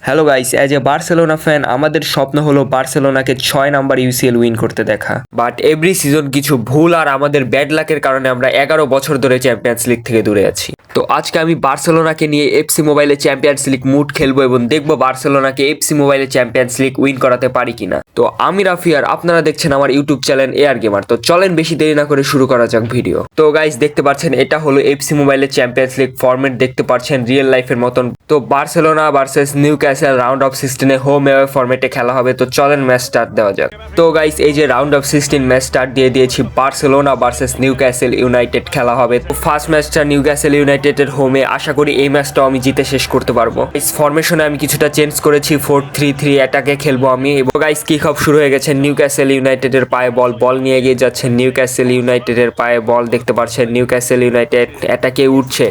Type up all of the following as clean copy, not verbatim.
Hello guys, as a Barcelona fan আমাদের স্বপ্ন হলো বার্সেলোনাকে 6 নাম্বার ইউসিএল উইন করতে দেখা। বাট এভরি সিজন কিছু ভুল আর আমাদের ব্যাড লাকের কারণে আমরা 11 বছর ধরে চ্যাম্পিয়ন্স লিগ থেকে দূরে আছি। তো আজকে আমি বার্সেলোনাকে নিয়ে এফসি মোবাইলে চ্যাম্পিয়ন্স লিগ মুড খেলবো এবং দেখবো বার্সেলোনাকে এফসি মোবাইলে চ্যাম্পিয়ন্স লিগ উইন করাতে পারি কিনা। তো আমি রাফি আর আপনারা দেখছেন আমার ইউটিউব চ্যানেল এআর গেমার। তো চলেন বেশি দেরি না করে শুরু করা যাক ভিডিও। তো গাইস দেখতে পাচ্ছেন এটা হলো এফসি মোবাইলে চ্যাম্পিয়ন্স লিগ ফরম্যাট, দেখতে পাচ্ছেন রিয়েল লাইফের মতন। তো Barcelona versus Newcastle round of 16 home away ফরম্যাটে খেলা হবে। তো চলেন ম্যাচ স্টার্ট দেওয়া যাক। তো গাইস এই যে রাউন্ড অফ 16 ম্যাচ স্টার্ট দিয়ে দিয়েছি। বার্সেলোনা ভার্সেস নিউক্যাসল ইউনাইটেড খেলা হবে। তো ফার্স্ট ম্যাচটা নিউক্যাসল ইউনাইটেডের হোমে, আশা করি এই ম্যাচটাও আমি জিতে শেষ করতে পারবো। ইস ফরমেশনে আমি কিছুটা চেঞ্জ করেছি, 4-3-3 অ্যাটাকে খেলবো আমি। এবং গাইস কিক অফ শুরু হয়ে গেছে। নিউক্যাসল ইউনাইটেডের পায়ে বল নিয়ে এগিয়ে যাচ্ছে নিউক্যাসল ইউনাইটেডের পায়ে বল, দেখতে পাচ্ছেন নিউক্যাসল ইউনাইটেড অ্যাটাকে উঠছে।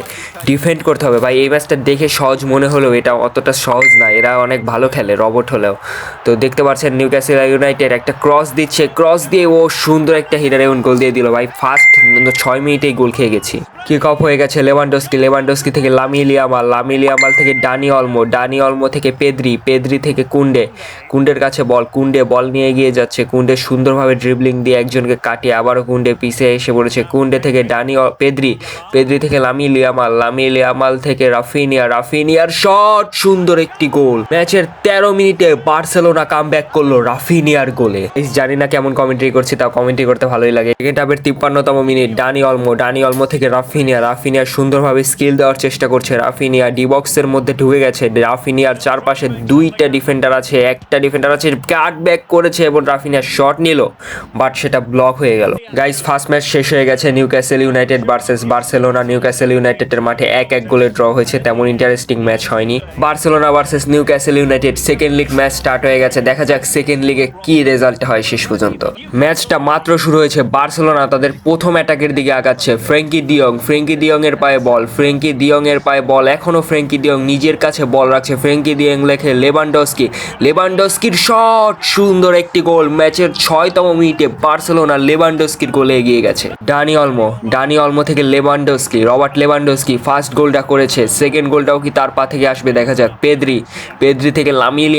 ডিফেন্ড করতে হবে ভাই। এই ম্যাচটা দেখে সহজ মনে হলেও এটা অতটা সহজ না, এরা অনেক ভালো খেলে রবট হলেও। তো দেখতে পাচ্ছেন নিউক্যাসল ইউনাইটেড একটা ক্রস দিচ্ছে, ক্রস দিয়ে ও সুন্দর একটা হিডার এবং গোল দিয়ে দিল ভাই। ফার্স্ট 6 মিনিটেই গোল খেয়ে গেছি। কিক অফ হয়ে গেছে লেভানডস্কি থেকে লামিন ইয়ামাল থেকে ডানি অলমো থেকে পেদ্রি থেকে কুন্ডের কাছে কুন্ডে বল নিয়ে এগিয়ে যাচ্ছে। কুন্ডে সুন্দরভাবে ড্রিবলিং দিয়ে একজনকে কাটিয়ে আবারও কুন্ডে পিছে এসে পড়েছে। কুন্ডে থেকে পেদ্রি থেকে লামিন ইয়ামাল থেকে রাফিনিয়ার শট, সুন্দর একটি গোল। ম্যাচের 13 মিনিটে বার্সেলোনা কামব্যাক করলো রাফিনিয়ার গোলে। জানি না কেমন কমেন্ট্রি করছি, তাও কমেন্ট্রি করতে ভালোই লাগে। সেকেন্ড হাফের 53তম মিনিট ডানি অলমো থেকে রাফিনিয়া সুন্দরভাবে স্কিল দেওয়ার চেষ্টা করছে। রাফিনিয়া ডি বক্সের মধ্যে ঢুকে গেছে। রাফিনিয়ার চারপাশে দুইটা ডিফেন্ডার আছে, একটা ডিফেন্ডার আছে, কাট ব্যাক করেছে এবং রাফিনিয়া শট নিল, বাট সেটা ব্লক হয়ে গেল। গাইস ফার্স্ট ম্যাচ শেষ হয়ে গেছে। Newcastle United versus Barcelona. Newcastle ইউনাইটেডের মাঠে 1-1 গোলে ড্র হয়েছে, তেমন ইন্টারেস্টিং ম্যাচ হয়নি। Barcelona versus Newcastle United second league match start হয়ে গেছে। দেখা যাক সেকেন্ড লিগে কি রেজাল্ট হয় শেষ পর্যন্ত। ম্যাচটা মাত্র শুরু হয়েছে। বার্সেলোনা তাদের প্রথম অ্যাটাকের দিকে আগাচ্ছে। ফ্র্যাঙ্কি ডিয়ং এর পায়ে বল, এখনো ফ্র্যাঙ্কি ডিয়ং নিজের কাছে বল রাখছে। ফ্র্যাঙ্কি ডিয়ং লেখে লেভানডস্কির শট, সুন্দর একটি গোল। ম্যাচের 6তম মিনিটে বার্সেলোনা লেভানডস্কির গোলে এগিয়ে গেছে। ডানি অলমো থেকে রবার্ট লেভানডস্কি ফার্স্ট গোলটা করেছে। সেকেন্ড গোলটাও কি তার পা থেকে আসবে দেখা যাক। পেদ্রি থেকে লামিন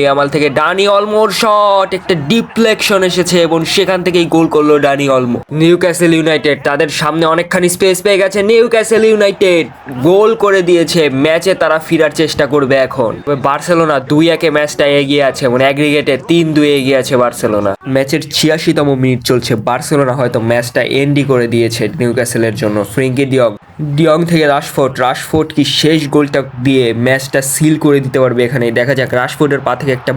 ইয়ামাল থেকে ডানি অলমোর শট, একটা ডিফ্লেকশন এসেছে এবং সেখান থেকেই গোল করলো ডানি অলমো। নিউক্যাসল ইউনাইটেড তাদের সামনে অনেকখানি স্পেস পেয়ে গেছে। নিউক্যাসল ইউনাইটেড গোল করে দিয়েছে। ম্যাচে তারা ফেরার চেষ্টা করবে এখন। বার্সেলোনা 2-1 ম্যাচটা এগিয়ে আছে, মানে অ্যাগ্রিগেটে 3-2 এগিয়ে আছে বার্সেলোনা। ম্যাচের 86তম মিনিট চলছে। বার্সেলোনা হয়তো ম্যাচটা এন্ডই করে দিয়েছে নিউক্যাসলের জন্য। ফ্র্যাঙ্কি ডিয়ং থেকে রাশফোর্ড কি শেষ গোলটা দিয়ে ম্যাচটা সিল করে দিতে পারবে এখানে। দেখা যাক রাশফোর্ডের পা থেকে একটা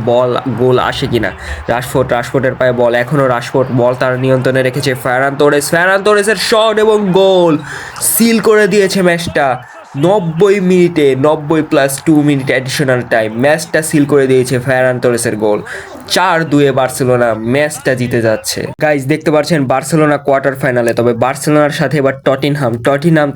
গোল আসে কিনা। রাশফোর্ডের পায়ে বল, এখনও রাশফোর্ড বল তার নিয়ন্ত্রণে রেখেছে। ফেরান তোরেসের শট এবং গোল, সিল করে দিয়েছে ম্যাচটা। 90+2 মিনিট অ্যাডিশনাল টাইম, ম্যাচটা সিল করে দিয়েছে ফেরান তোরেসের গোল। 4-2 বার্সেলোনা ম্যাচটা জিতে যাচ্ছে। গাইজ দেখতে পাচ্ছেন বার্সেলোনা কোয়ার্টার ফাইনালে। তবে বার্সেলোনার সাথে এবার টটিনহাম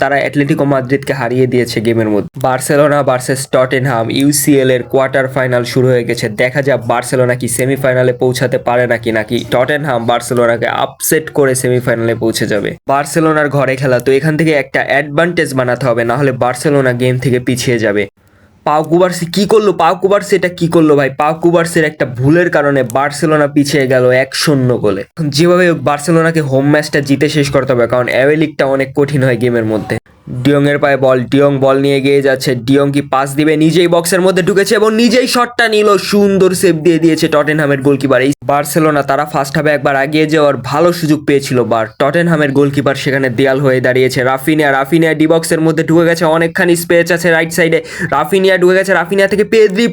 তারা অ্যাটলেটিকো মাদ্রিদকে হারিয়ে দিয়েছে গেমের মধ্যে। বার্সেলোনা ভার্সেস টটিনহাম ইউসিএল এর কোয়ার্টার ফাইনাল শুরু হয়ে গেছে। দেখা যাক বার্সেলোনা কি সেমিফাইনালে পৌঁছাতে পারে নাকি টটেনহাম বার্সেলোনাকে আপসেট করে সেমিফাইনালে পৌঁছে যাবে। বার্সেলোনার ঘরে খেলা, তো এখান থেকে একটা অ্যাডভান্টেজ বানাতে হবে, না হলে বার্সেলোনা গেম থেকে পিছিয়ে যাবে। পাউ কুবার্সি এটা কি করলো ভাই। পাউ কুবার্সির একটা ভুলের কারণে বার্সেলোনা পিছিয়ে গেল 1-0 গোলে। যেভাবে বার্সেলোনাকে হোম ম্যাচটা জিতে শেষ করতে হবে, কারণ অ্যাওয়ে লিগটা অনেক কঠিন হয় গেমের মধ্যে। ডিয়ংয়ের পায়ে ডিয়ং বল নিয়ে এগিয়ে যাচ্ছে। ডিয়ং কি পাস দিবে, নিজেই বক্সের মধ্যে ঢুকেছে এবং নিজেই শটটা নিল, সুন্দর সেভ দিয়ে দিয়েছে টটেনহামের গোলকিপার। এই বার্সেলোনা তারা ফার্স্ট হাফে একবার এগিয়ে যাওয়ার ভালো সুযোগ পেয়েছিল, বাট টটেনহামের গোলকিপার সেখানে দেয়াল হয়ে দাঁড়িয়েছে। রাফিনিয়া ডি বক্সের মধ্যে ঢুকে গেছে, অনেকখানি স্পেস আছে রাইট সাইডে। রাফিনিয়া ঢুকে গেছে, রাফিনিয়া থেকে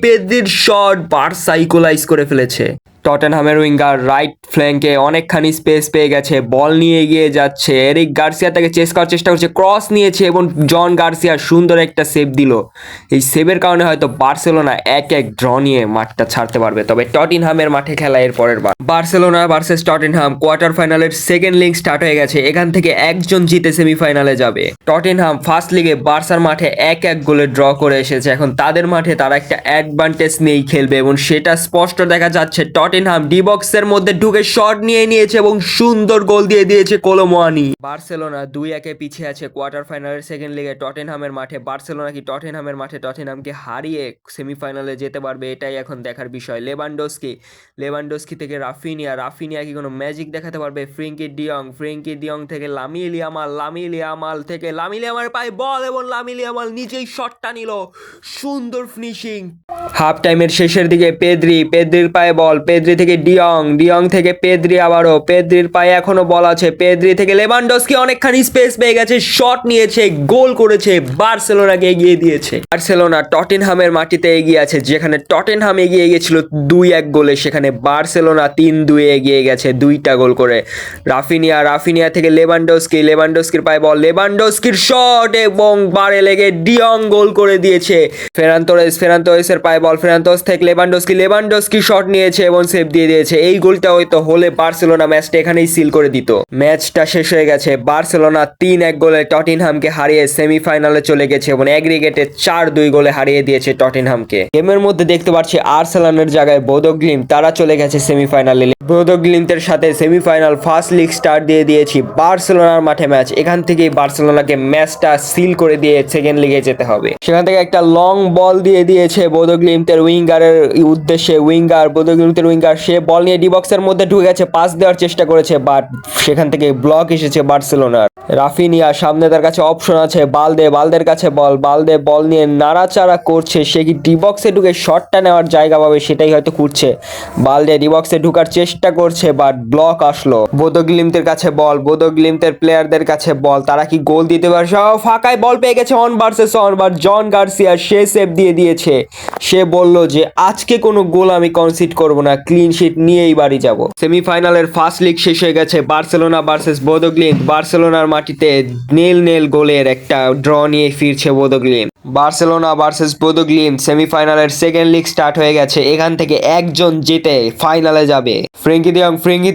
পেদ্রির শট, বার্সা ইকুয়ালাইজ করে ফেলেছে। টটেনহামের উইঙ্গার রাইট ফ্ল্যাঙ্কে অনেকখানি স্পেস পেয়ে গেছে, বল নিয়ে এগিয়ে যাচ্ছে। এরিক গার্সিয়া তাকে চেস করার চেষ্টা করছে, ক্রস নিয়েছে এবং জন গার্সিয়া সুন্দর একটা সেভ দিল। এই সেভের কারণে হয়তো বার্সেলোনা 1-1 ড্র নিয়ে মাঠটা ছাড়তে পারবে। তবে টটেনহামের মাঠে খেলা এর পরের বার। বার্সেলোনা ভার্সেস টটেনহাম কোয়ার্টার ফাইনালের সেকেন্ড লিগ স্টার্ট হয়ে গেছে। এখান থেকে একজন জিতে সেমিফাইনালে যাবে। টটেনহাম ফার্স্ট লিগে বার্সার মাঠে 1-1 গোলে ড্র করে এসেছে। এখন তাদের মাঠে তারা একটা অ্যাডভান্টেজ নিয়েই খেলবে এবং সেটা স্পষ্ট দেখা যাচ্ছে। টটেনহাম ডি বক্সের মধ্যে ঢুকে শট নিয়ে নিয়েছে এবং সুন্দর গোল দিয়ে দিয়েছে কোলো মুয়ানি। বার্সেলোনা 2-1 পিছিয়ে আছে কোয়ার্টার ফাইনালের সেকেন্ড লিগে টটেনহামের মাঠে। বার্সেলোনা কি টটেনহামের মাঠে টটেনহামকে হারিয়ে সেমিফাইনালে যেতে পারবে, এটাই এখন দেখার বিষয়। লেভানডস্কি থেকে রাফিনিয়া কি কোনো ম্যাজিক দেখাতে পারবে? ফ্রেঙ্কি ডিয়ং থেকে লামিল ইয়ামাল পায় বল এবং লামিল ইয়ামাল নিজেই শটটা নিল, সুন্দর ফিনিশিং। হাফ টাইমের শেষের দিকে পেদ্রির পায়ে বল, পেদ্রি থেকে ডিয়ং থেকে পেদ্রি, আবারও পেদ্রির পায়ে এখনো বল আছে, পেদ্রি থেকে লেভানডস্কি অনেকখানি স্পেস পেয়ে গেছে, শট নিয়েছে, গোল করেছে, বার্সেলোনাকে এগিয়ে দিয়েছে। বার্সেলোনা টটেনহামের মাটিতে এগিয়ে আছে, যেখানে টটেনহাম এগিয়ে গিয়েছিল 2-1 গোলে, সেখানে বার্সেলোনা 3-2 এগিয়ে গেছে 2টা গোল করে। রাফিনিয়া থেকে লেভানডস্কির পায়ে বল, লেভানডস্কির শট এবং বারে লেগে ডিয়ং গোল করে দিয়েছে। ফেরান তোরেসের পায়ে বল, ফেরান তোরেস থেকে লেভানডস্কি শট নিয়েছে এবং সেভ দিয়ে দিয়েছে। এই গোলটা হয়তো হলে বার্সেলোনা ম্যাচটা এখানেই সিল করে দিত। ম্যাচটা শেষ হয়ে গেছে, বার্সেলোনা 3-1 গোলে টটেনহামকে হারিয়ে সেমিফাইনালে চলে গেছে এবং অ্যাগ্রিগেটে 4-2 গোলে হারিয়ে দিয়েছে টটেনহামকে। গেমের মধ্যে দেখতে পাচ্ছি আর্সেনালের জায়গায় বোদো গ্লিম্ট, তারা চলে গেছে সেমিফাইনালে। বোদো গ্লিম্টের সাথে সেমিফাইনাল ফার্স্ট লিগ স্টার্ট দিয়ে দিয়েছি। বার্সেলোনার মাঠে ম্যাচ, এখান থেকেই বার্সেলোনাকে ম্যাচটা সিল করে দিয়ে সেকেন্ড লিগে যেতে হবে। সেখান থেকে একটা লং বল দিয়ে দিয়েছে বোদো গ্লিম্টের উইঙ্গারের উদ্দেশ্যে, বোদো গ্লিম্টের উইঙ্গার সে বল নিয়ে ডি বক্সের মধ্যে ঢুকে গেছে, পাস দেওয়ার চেষ্টা করেছে, বাট সেখান থেকে ব্লক এসেছে বার্সেলোনার। রাফিনিয়া সামনে, তার কাছে অপশন আছে, বালদের কাছে বালদে বল নিয়ে নাড়াচাড়া করছে, সে কি ডি বক্সে ঢুকে শটটা নেওয়ার জায়গা পাবে সেটাই হয়তো খুঁজছে। বালদে ডি বক্সে ঢুকার চেষ্টা করছে, বাট ব্লক আসলো। বোদো গ্লিম্টের কাছে বল, বোদো গ্লিম্টের প্লেয়ারদের কাছে বল, তারা কি গোল দিতে পারছে? ফাঁকায় বল পেয়ে গেছে one versus one, but John Garcia সে সেভ দিয়ে দিয়েছে। সে বলল যে আজকে কোনো গোল আমি কনসিড করব না, ক্লিন শিট নিয়েই বাড়ি যাব। সেমিফাইনালের ফার্স্ট লিগ শেষ হয়ে গেছে, বার্সেলোনা ভার্সেস বোদো গ্লিম্ট। বার্সেলোনার মাটিতে 0-0 গোলের একটা ড্র নিয়ে ফিরছে বোদো গ্লিম্ট। বার্সেলোনা ভার্সেস বোদো গ্লিম্ট সেমিফাইনালের সেকেন্ড লিগ স্টার্ট হয়ে গেছে, এখান থেকে একজন জিতে ফাইনালে যাবে। ফ্রেঙ্কি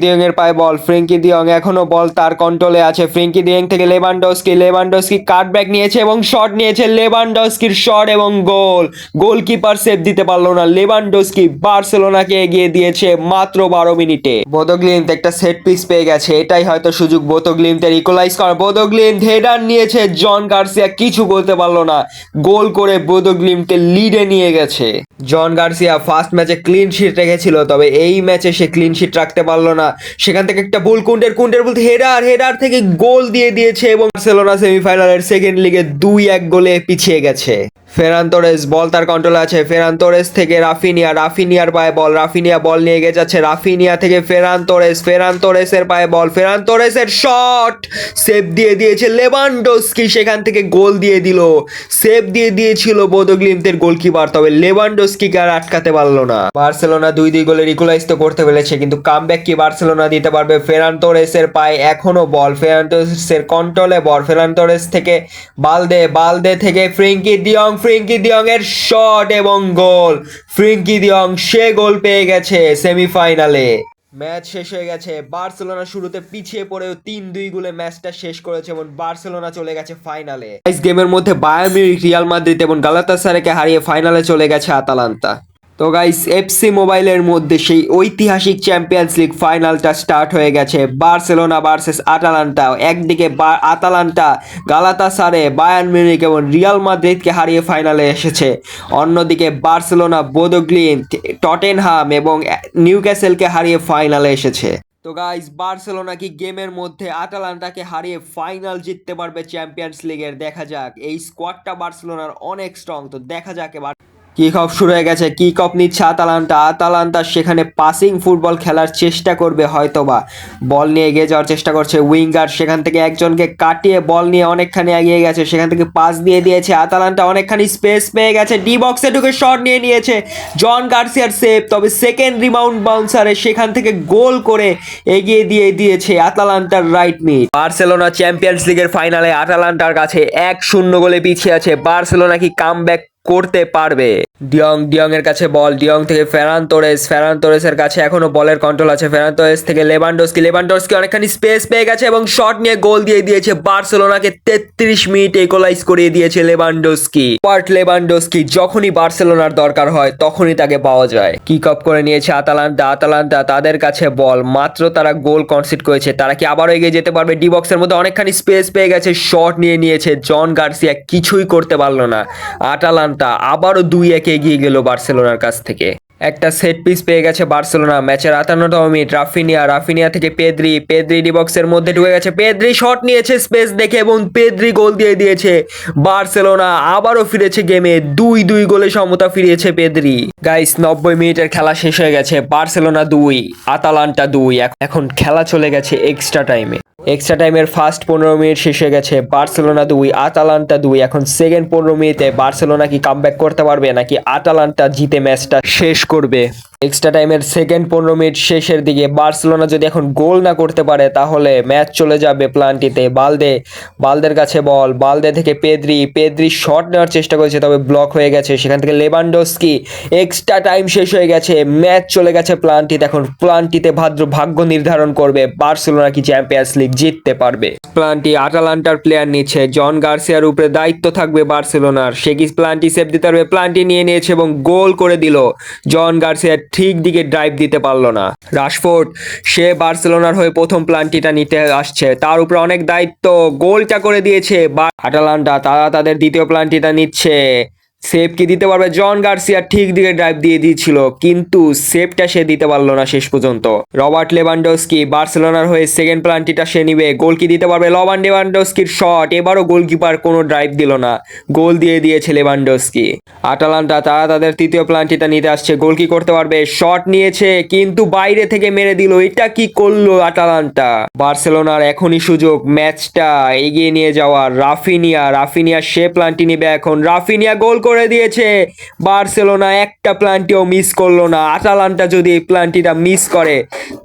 ডিয়ং এর পায়ে বল, ফ্রেঙ্কি ডিয়ং এখনো বল তার কন্ট্রোলে আছে, ফ্রেঙ্কি ডিয়ং থেকে লেভানডস্কি কাটব্যাক নিয়েছে এবং শট নিয়েছে, লেভানডস্কির শট এবং গোলকিপার সেভ দিতে পারলো না, লেভানডস্কি বার্সেলোনাকে এগিয়ে দিয়েছে মাত্র 12 মিনিটে। বোদো গ্লিম্ট একটা সেট পিস পেয়ে গেছে, এটাই হয়তো সুযোগ বোদো গ্লিম্টের ইকুয়ালাইজ করার। বোদো গ্লিম্ট হেডার নিয়েছে, জন গার্সিয়া কিছু বলতে পারলো না, গোল করে বোদো গ্লিম্টকে লিডে নিয়ে গেছে। জন গার্সিয়া ফার্স্ট ম্যাচে ক্লিন শিট রেখেছিল, তবে এই ম্যাচে সে ক্লিন শিট রাখতে পারলো না। সেখান থেকে একটা ভুল, কুন্ডের বলতে হেডার থেকে গোল দিয়ে দিয়েছে এবং বার্সেলোনা সেমিফাইনালের সেকেন্ড লিগে 2-1 গোলে পিছিয়ে গেছে। ফেরান তোরেস বল তার কন্ট্রোলে আছে, ফেরান তোরেস থেকে রাফিনিয়ার পায়ে বল, রাফিনিয়া বল নিয়ে এগিয়ে যাচ্ছে, রাফিনিয়া থেকে ফেরান তোরেসের পায়ে বল, ফেরান তোরেসের শট সেভ দিয়ে দিয়েছে লেভানডস্কি, সেখান থেকে গোল দিয়ে দিল। সেভ দিয়ে দিয়েছিল বোদো গ্লিম্টের গোলকিপার, তবে লেভানডস্কিকে আর আটকাতে পারলো না। বার্সেলোনা 2-2 গোলের ইকুয়ালাইজ তো করতে পেরেছে, কিন্তু কামব্যাক কি বার্সেলোনা দিতে পারবে? ফেরান তোরেসের পায়ে এখনো বল, ফেরান তোরেসের কন্ট্রোলে বল, ফেরান তোরেস থেকে বালদে থেকে ফ্রেঙ্কি ডিয়ং এর শট এবং গোল। ফ্রেঙ্কি ডিয়ং সে গোল পেয়ে গেছে সেমিফাইনালে। ম্যাচ শেষ হয়ে গেছে, বার্সেলোনা শুরুতে পিছিয়ে পড়েও 3-2 গোলে ম্যাচটা শেষ করেছে এবং বার্সেলোনা চলে গেছে ফাইনালে। এই গেমের মধ্যে বায়ার্ন মিউনিখ, রিয়াল মাদ্রিদ এবং গালাতাসারাইকে হারিয়ে ফাইনালে চলে গেছে আতালান্তা। তো গাইস, এফসি মোবাইলের মধ্যে সেই ঐতিহাসিক চ্যাম্পিয়ন্স লিগ ফাইনালটা স্টার্ট হয়ে গেছে। বার্সেলোনা ভার্সেস আটালান্টা, একদিকে আতালান্টা গালাতাসারে, বায়ার্ন মিউনিখ এবং রিয়াল মাদ্রিদকে হারিয়ে ফাইনালে এসেছে। অন্যদিকে বার্সেলোনা বোদো গ্লিম্ট, টটেনহাম এবং নিউক্যাসেলকে হারিয়ে ফাইনালে এসেছে। তো গাইস, বার্সেলোনা কি গেমের মধ্যে আটালান্টাকে হারিয়ে ফাইনাল জিততে পারবে চ্যাম্পিয়ন্স লিগের? দেখা যাক। এই স্কোয়াডটা বার্সেলোনার অনেক স্ট্রং, তো দেখা যাক এবার। কিক অফ শুরু হয়ে গেছে, কিক অফ নিচ্ছে আতালান্টা সেখানে পাসিং ফুটবল খেলার চেষ্টা করবে হয়তোবা, বল নিয়ে এগিয়ে যাওয়ার চেষ্টা করছে উইঙ্গার, সেখান থেকে একজনকে কাটিয়ে বল নিয়ে অনেকখানি এগিয়ে গেছে, সেখান থেকে পাস দিয়ে দিয়েছে আতালান্টা, অনেকখানি স্পেস পেয়ে গেছে, ডি বক্সে ঢুকে শট নিয়ে নিয়েছে, জন গার্সিয়ার সেভ, তবে সেকেন্ড রিবাউন্ড বাউন্সারে সেখান থেকে গোল করে এগিয়ে দিয়ে দিয়েছে আতালান্টার রাইট মিড। বার্সেলোনা চ্যাম্পিয়ন্স লিগের ফাইনালে আটালান্টার কাছে 1-0 গোলে পিছিয়ে আছে। বার্সেলোনা কি কামব্যাক করতে পারবে। ডিয়ং এর কাছে বল, ডিয়ং থেকে ফেরান তোরেসের কাছে এখনো বলের কন্ট্রোল আছে। ফেরান তোরেস থেকে লেভানডস্কি অনেকখানি স্পেস পেয়ে গেছে এবং শট নিয়ে গোল দিয়ে দিয়েছে বার্সেলোনাকে। 33 মিনিটে ইকুয়ালাইজ করিয়ে দিয়েছে লেভানডস্কি। যখনই বার্সেলোনার দরকার হয় তখনই তাকে পাওয়া যায়। কিক অফ করে নিয়েছে আতালান্তা তাদের কাছে বল, মাত্র তারা গোল কনসিড করেছে। তারা কি আবারও এগিয়ে যেতে পারবে? ডি বক্সের মধ্যে অনেকখানি স্পেস পেয়ে গেছে, শট নিয়েছে। জন গার্সিয়া কিছুই করতে পারলো না। আটালান্তা আবারও 2-1 এগিয়ে গেল বার্সেলোনার কাছ থেকে। একটা সেট পিস পেয়ে গেছে বার্সেলোনা। ম্যাচের 58তম মিনিট, রাফিনিয়া থেকে পেদ্রি ডি বক্সের মধ্যে ঢুকে গেছে। পেদ্রি শট নিয়েছে স্পেস দেখে এবং পেদ্রি গোল দিয়ে দিয়েছে। বার্সেলোনা আবারও ফিরেছে গেমে, 2-2 গোলে সমতা ফিরিয়েছে পেদ্রি। গাইস 90 মিনিটের খেলা শেষ হয়ে গেছে। বার্সেলোনা 2, আতালান্টা 2। এখন খেলা চলে গেছে এক্সট্রা টাইমের ফার্স্ট 15 মিনিট শেষ হয়ে গেছে। বার্সেলোনা 2, আতালান্টা 2। এখন সেকেন্ড 15 মিনিটে বার্সেলোনা কি কামব্যাক করতে পারবে নাকি আতালান্টা জিতে ম্যাচটা শেষ করবে? এক্সট্রা টাইমের সেকেন্ড 15 মিনিট শেষের দিকে বার্সেলোনা যদি এখন গোল না করতে পারে তাহলে ম্যাচ চলে যাবে প্লান্টিতে। বালদের কাছে বল, বালদে থেকে পেদ্রি শট নেওয়ার চেষ্টা করেছে, তবে ব্লক হয়ে গেছে। সেখান থেকে লেভানডস্কি। এক্সট্রা টাইম শেষ হয়ে গেছে, ম্যাচ চলে গেছে প্লান্টিতে। এখন প্লান্টিতে ভাগ্য নির্ধারণ করবে বার্সেলোনা কি চ্যাম্পিয়ন্স লিগ জিততে পারবে। প্লান্টি আটালান্টার প্লেয়ার নিচ্ছে, জন গার্সিয়ার উপরে দায়িত্ব থাকবে বার্সেলোনার। সে কি প্লান্টি সেভ দিতে পারবে? প্লান্টি নিয়েছে এবং গোল করে দিল। জন গার্সিয়া ঠিক দিকে ড্রাইভ দিতে পারলো না। রাশফোর্ড, সে বার্সেলোনার হয়ে প্রথম প্লান্টিটা নিতে আসছে, তার উপরে অনেক দায়িত্ব, গোলটা করে দিয়েছে। আটালান্টা তারা তাদের দ্বিতীয় প্লান্টিটা নিচ্ছে। সেভ কি দিতে পারবে? জন গার্সিয়া ঠিক দিকে ড্রাইভ দিয়ে দিয়েছিল কিন্তু সেভটা সে দিতে পারলো না শেষ পর্যন্ত। রবার্ট লেভানডস্কি বার্সেলোনার হয়ে সেকেন্ড প্লান্টিটা সে নিবে, গোল কি দিতে পারবে? লেভানডস্কির শট, এবারও গোলকিপার কোনো ড্রাইভ দিল না, গোল দিয়ে দিয়েছে লেভানডস্কি। আটালান্টা তারা তাদের তৃতীয় প্লান্টিটা নিতে আসছে, গোল কি করতে পারবে? শট নিয়েছে কিন্তু বাইরে থেকে মেরে দিল। এটা কি করলো আটালান্টা? বার্সেলোনার এখনই সুযোগ ম্যাচটা এগিয়ে নিয়ে যাওয়ার। রাফিনিয়া সে প্লান্টি নিবে এখন। রাফিনিয়া গোল করে দিয়েছে। বার্সেলোনা একটা প্লান্টিও মিস করলো না। আটালান্টা যদি এই প্লান্টিটা মিস করে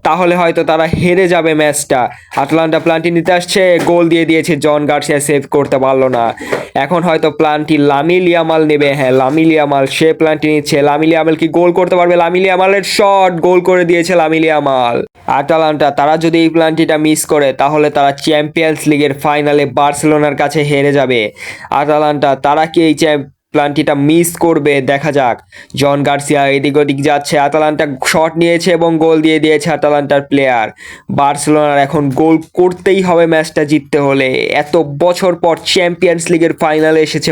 তাহলে হয়তো তারা হেরে যাবে ম্যাচটা। আটালান্টা প্লান্টি নিতে আসছে, গোল দিয়ে দিয়েছে। জন গার্সিয়া সেভ করতে পারলো না। এখন হয়তো প্লান্টি লামিল ইয়ামাল নেবে। হ্যাঁ, লামিল ইয়ামাল সে প্লান্টি নিচ্ছে। লামিল ইয়ামাল কি গোল করতে পারবে? লামিল ইয়ামালের শট, গোল করে দিয়েছে লামিল ইয়ামাল। আটালান্টা তারা যদি এই প্লান্টিটা মিস করে তাহলে তারা চ্যাম্পিয়ন্স লিগের ফাইনালে বার্সেলোনার কাছে হেরে যাবে। আটালান্টা তারা কি এই প্লান্টিটা মিস করবে? দেখা যাক। জন গার্সিয়া এদিক ওদিক যাচ্ছে, আটালান্টা শট নিয়েছে এবং গোল দিয়ে দিয়েছে আটালান্টার প্লেয়ার। বার্সেলোনার এখন গোল করতেই হবে ম্যাচটা জিততে হলে। এত বছর পর চ্যাম্পিয়ন্স লিগের ফাইনালে এসেছে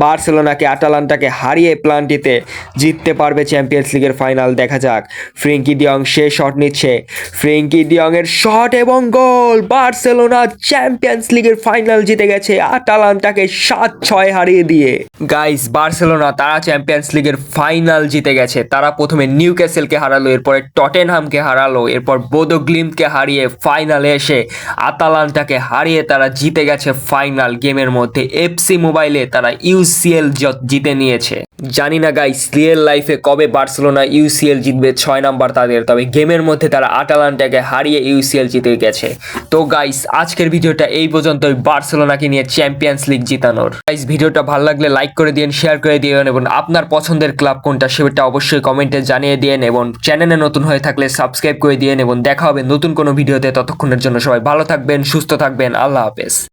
বার্সেলোনাকে আটালান্টাকে হারিয়ে প্লান্টিতে জিততে পারবে চ্যাম্পিয়ন্স লিগের ফাইনাল। দেখা যাক। ফ্রেঙ্কি ডিয়ং সে শট নিচ্ছে, ফ্রেঙ্কি ডিয়ং এর শট এবং গোল। বার্সেলোনা চ্যাম্পিয়ন্স লিগের ফাইনাল জিতে গেছে আটালান্টাকে 7-6 হারিয়ে দিয়ে। গাইস বার্সেলোনা তারা চ্যাম্পিয়ন্স লিগের ফাইনাল জিতে গেছে। তারা প্রথমে নিউক্যাসেলকে হারালো, এরপরে টটেনহামকে হারালো, এরপর বোদো গ্লিমকে হারিয়ে ফাইনালে এসে আতালান্টাকে হারিয়ে তারা জিতে গেছে ফাইনাল গেমের মধ্যে। এফসি মোবাইলে তারা ইউসিএল জিতে নিয়েছে। জানি না গাইস রিয়েল লাইফে কবে বার্সেলোনা ইউসিএল জিতবে 6 নাম্বার তাদের, তবে গেমের মধ্যে তারা আটালান্টাকে হারিয়ে ইউসিএল জিতে গেছে। তো গাইস আজকের ভিডিওটা এই পর্যন্তই, বার্সেলোনাকে নিয়ে চ্যাম্পিয়ন্স লিগ জিতানোর। গাইস ভিডিওটা ভালো লাগলে লাইক করে দিন, শেয়ার করে দিন এবং আপনার পছন্দের ক্লাব কোনটা সেটা অবশ্যই কমেন্টে জানিয়ে দিন এবং চ্যানেলে নতুন হয়ে থাকলে সাবস্ক্রাইব করে দিন এবং দেখা হবে নতুন কোনো ভিডিওতে। ততক্ষণের জন্য সবাই ভালো থাকবেন, সুস্থ থাকবেন। আল্লাহ হাফেজ।